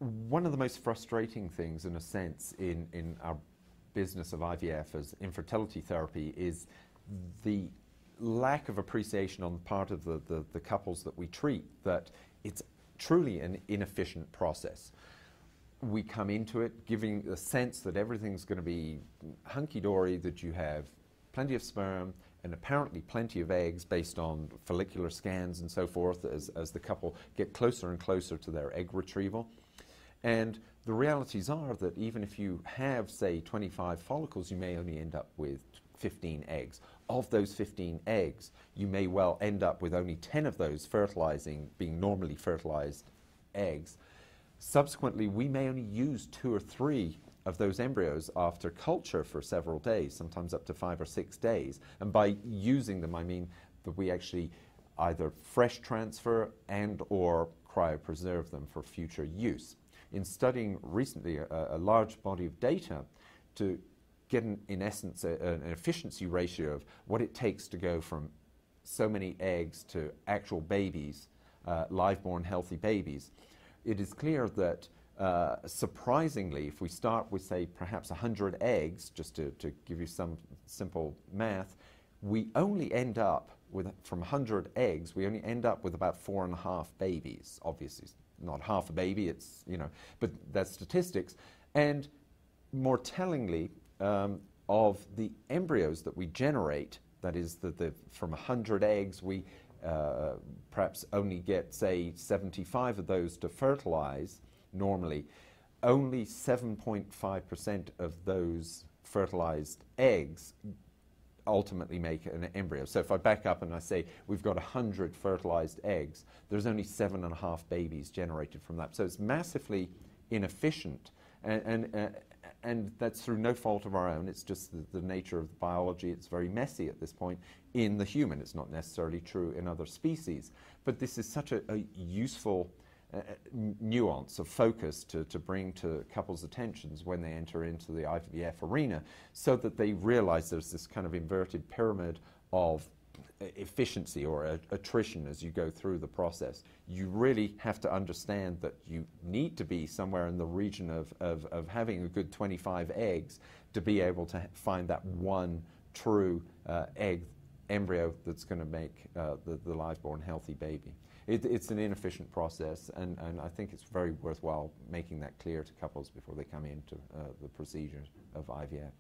One of the most frustrating things, in a sense, in our business of IVF as infertility therapy is the lack of appreciation on the part of the couples that we treat, that it's truly an inefficient process. We come into it giving the sense that everything's going to be hunky-dory, that you have plenty of sperm and apparently plenty of eggs based on follicular scans and so forth as the couple get closer and closer to their egg retrieval. And the realities are that even if you have, say, 25 follicles, you may only end up with 15 eggs. Of those 15 eggs, you may well end up with only 10 of those fertilizing, being normally fertilized eggs. Subsequently, we may only use 2 or 3 of those embryos after culture for several days, sometimes up to 5 or 6 days. And by using them, I mean that we actually either fresh transfer and or cryopreserve them for future use. In studying recently a large body of data to get, in essence, an efficiency ratio of what it takes to go from so many eggs to actual babies, live-born healthy babies, it is clear that surprisingly, if we start with, say, perhaps 100 eggs, just to give you some simple math, we only end up with, from 100 eggs, we only end up with about 4.5 babies. Obviously, not half a baby, it's, you know, but that's statistics. And more tellingly, of the embryos that we generate, that is, from 100 eggs, we perhaps only get, say, 75 of those to fertilize normally. Only 7.5% of those fertilized eggs ultimately make an embryo. So if I back up and I say we've got 100 fertilized eggs, there's only 7.5 babies generated from that. So it's massively inefficient, and that's through no fault of our own. It's just the nature of the biology. It's very messy at this point in the human. It's not necessarily true in other species. But this is such a useful nuance of focus to bring to couples' attentions when they enter into the IVF arena, so that they realize there's this kind of inverted pyramid of efficiency or attrition as you go through the process. You really have to understand that you need to be somewhere in the region of having a good 25 eggs to be able to find that one true embryo that's going to make the live-born healthy baby. It's an inefficient process, and I think it's very worthwhile making that clear to couples before they come into the procedure of IVF.